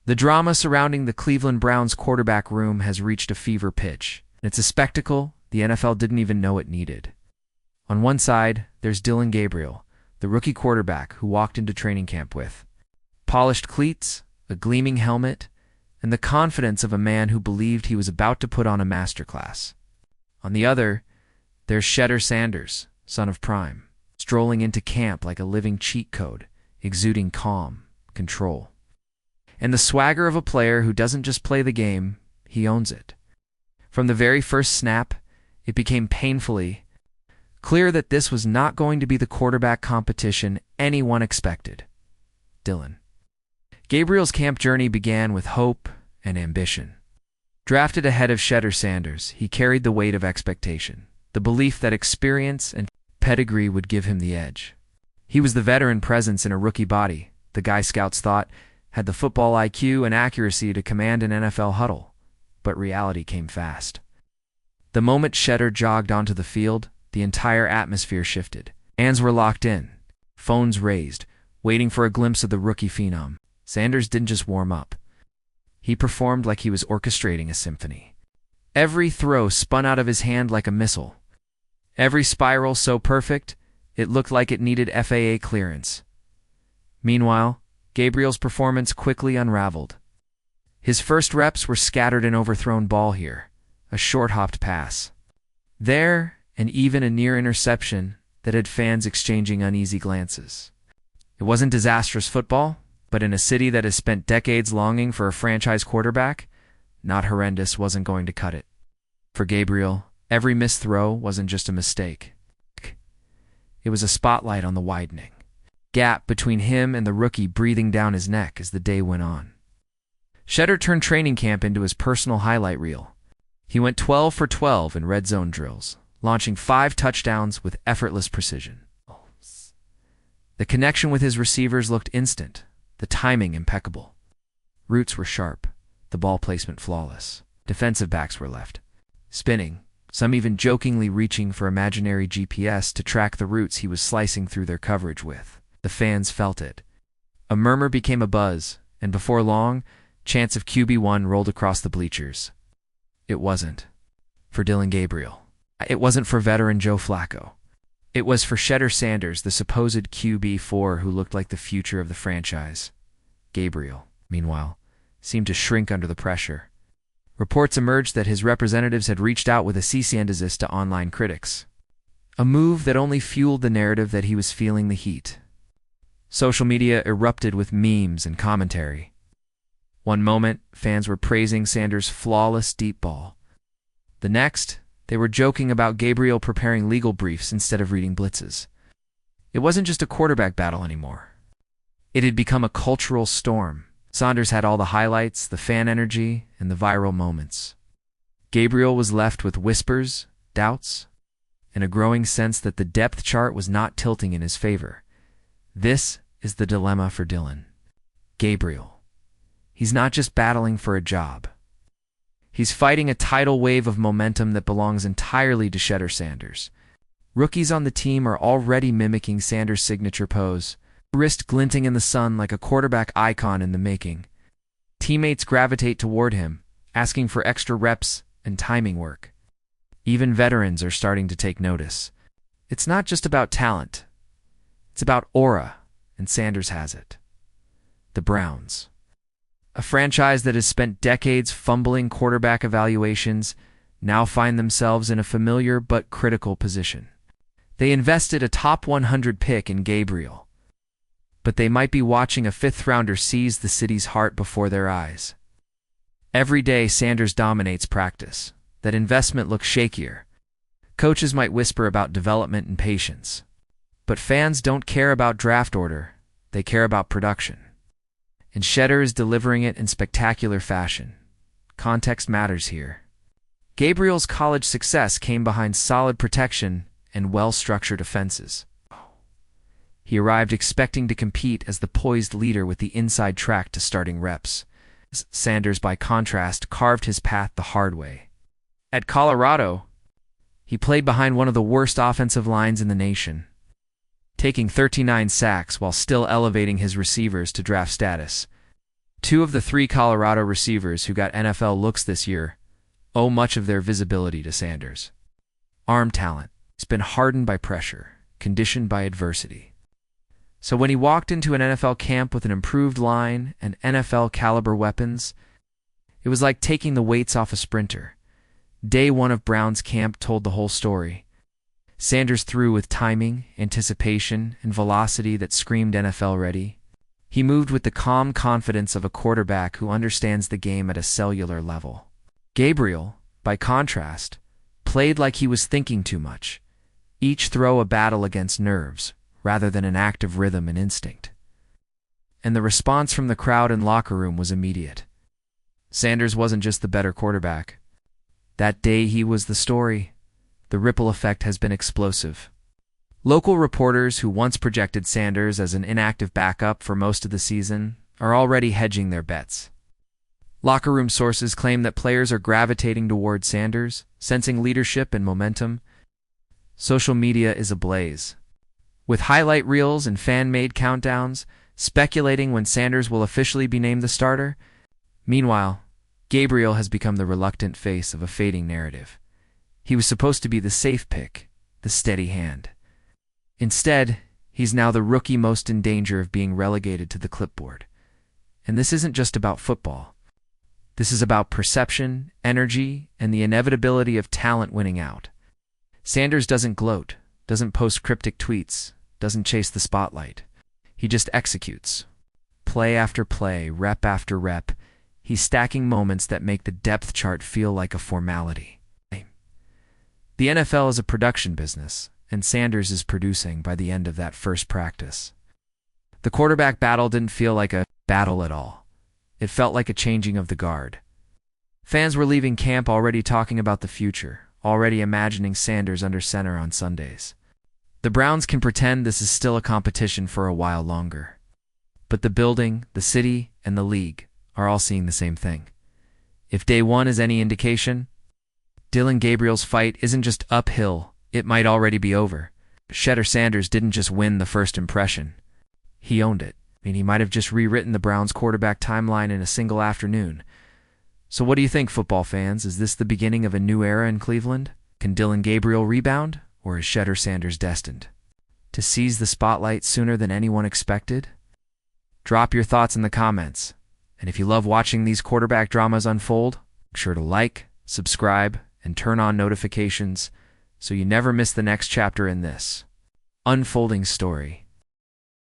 The drama surrounding the Cleveland Browns quarterback room has reached a fever pitch. It's a spectacle the NFL didn't even know it needed. On one side, there's Dylan Gabriel, the rookie quarterback who walked into training camp with polished cleats, a gleaming helmet, and the confidence of a man who believed he was about to put on a masterclass. On the other, there's Shedeur Sanders, son of Prime, strolling into camp like a living cheat code, exuding calm, control, and the swagger of a player who doesn't just play the game, he owns it. From the very first snap, it became painfully clear that this was not going to be the quarterback competition anyone expected. Dylan Gabriel's camp journey began with hope and ambition. Drafted ahead of Shedeur Sanders, he carried the weight of expectation, the belief that experience and pedigree would give him the edge. He was the veteran presence in a rookie body, the guy scouts thought had the football IQ and accuracy to command an NFL huddle. But reality came fast. The moment Shedeur jogged onto the field, the entire atmosphere shifted. Hands were locked in, phones raised, waiting for a glimpse of the rookie phenom. Sanders didn't just warm up. He performed like he was orchestrating a symphony. Every throw spun out of his hand like a missile. Every spiral so perfect, it looked like it needed FAA clearance. Meanwhile, Gabriel's performance quickly unraveled. His first reps were scattered and overthrown ball here, a short-hopped pass there, and even a near interception that had fans exchanging uneasy glances. It wasn't disastrous football, but in a city that has spent decades longing for a franchise quarterback, not horrendous wasn't going to cut it. For Gabriel, every missed throw wasn't just a mistake. It was a spotlight on the widening gap between him and the rookie breathing down his neck as the day went on. Shedeur turned training camp into his personal highlight reel. He went 12 for 12 in red zone drills, launching 5 touchdowns with effortless precision. The connection with his receivers looked instant, the timing impeccable. Routes were sharp, the ball placement flawless. Defensive backs were left spinning, some even jokingly reaching for imaginary GPS to track the routes he was slicing through their coverage with. The fans felt it. A murmur became a buzz, and before long, chants of QB1 rolled across the bleachers. It wasn't for Dylan Gabriel. It wasn't for veteran Joe Flacco. It was for Shedeur Sanders, the supposed QB4 who looked like the future of the franchise. Gabriel, meanwhile, seemed to shrink under the pressure. Reports emerged that his representatives had reached out with a cease and desist to online critics, a move that only fueled the narrative that he was feeling the heat. Social media erupted with memes and commentary. One moment, fans were praising Sanders' flawless deep ball. The next, they were joking about Gabriel preparing legal briefs instead of reading blitzes. It wasn't just a quarterback battle anymore. It had become a cultural storm. Sanders had all the highlights, the fan energy, and the viral moments. Gabriel was left with whispers, doubts, and a growing sense that the depth chart was not tilting in his favor. This is the dilemma for Dylan Gabriel. He's not just battling for a job. He's fighting a tidal wave of momentum that belongs entirely to Shedeur Sanders. Rookies on the team are already mimicking Sanders' signature pose, wrist glinting in the sun like a quarterback icon in the making. Teammates gravitate toward him, asking for extra reps and timing work. Even veterans are starting to take notice. It's not just about talent. It's about aura, and Sanders has it. The Browns, a franchise that has spent decades fumbling quarterback evaluations, now find themselves in a familiar but critical position. They invested a top 100 pick in Gabriel, but they might be watching a fifth-rounder seize the city's heart before their eyes. Every day Sanders dominates practice. That investment looks shakier. Coaches might whisper about development and patience. But fans don't care about draft order. They care about production. And Shedeur is delivering it in spectacular fashion. Context matters here. Gabriel's college success came behind solid protection and well-structured offenses. He arrived expecting to compete as the poised leader with the inside track to starting reps. Sanders, by contrast, carved his path the hard way. At Colorado, he played behind one of the worst offensive lines in the nation, taking 39 sacks while still elevating his receivers to draft status. Two of the three Colorado receivers who got NFL looks this year owe much of their visibility to Sanders. Arm talent. He's been hardened by pressure, conditioned by adversity. So when he walked into an NFL camp with an improved line and NFL-caliber weapons, it was like taking the weights off a sprinter. Day one of Brown's camp told the whole story. Sanders threw with timing, anticipation, and velocity that screamed NFL ready. He moved with the calm confidence of a quarterback who understands the game at a cellular level. Gabriel, by contrast, played like he was thinking too much. Each throw a battle against nerves, rather than an act of rhythm and instinct. And the response from the crowd and locker room was immediate. Sanders wasn't just the better quarterback. That day he was the story. The ripple effect has been explosive. Local reporters who once projected Sanders as an inactive backup for most of the season are already hedging their bets. Locker room sources claim that players are gravitating toward Sanders, sensing leadership and momentum. Social media is ablaze, with highlight reels and fan-made countdowns speculating when Sanders will officially be named the starter. Meanwhile, Gabriel has become the reluctant face of a fading narrative. He was supposed to be the safe pick, the steady hand. Instead, he's now the rookie most in danger of being relegated to the clipboard. And this isn't just about football. This is about perception, energy, and the inevitability of talent winning out. Sanders doesn't gloat, doesn't post cryptic tweets, doesn't chase the spotlight. He just executes. Play after play, rep after rep, he's stacking moments that make the depth chart feel like a formality. The NFL is a production business, and Sanders is producing by the end of that first practice. The quarterback battle didn't feel like a battle at all. It felt like a changing of the guard. Fans were leaving camp already talking about the future, already imagining Sanders under center on Sundays. The Browns can pretend this is still a competition for a while longer. But the building, the city, and the league are all seeing the same thing. If day one is any indication, Dylan Gabriel's fight isn't just uphill, it might already be over. Shedeur Sanders didn't just win the first impression. He owned it. He might have just rewritten the Browns' quarterback timeline in a single afternoon. So what do you think, football fans? Is this the beginning of a new era in Cleveland? Can Dylan Gabriel rebound, or is Shedeur Sanders destined to seize the spotlight sooner than anyone expected? Drop your thoughts in the comments. And if you love watching these quarterback dramas unfold, make sure to like, subscribe, and turn on notifications so you never miss the next chapter in this unfolding story.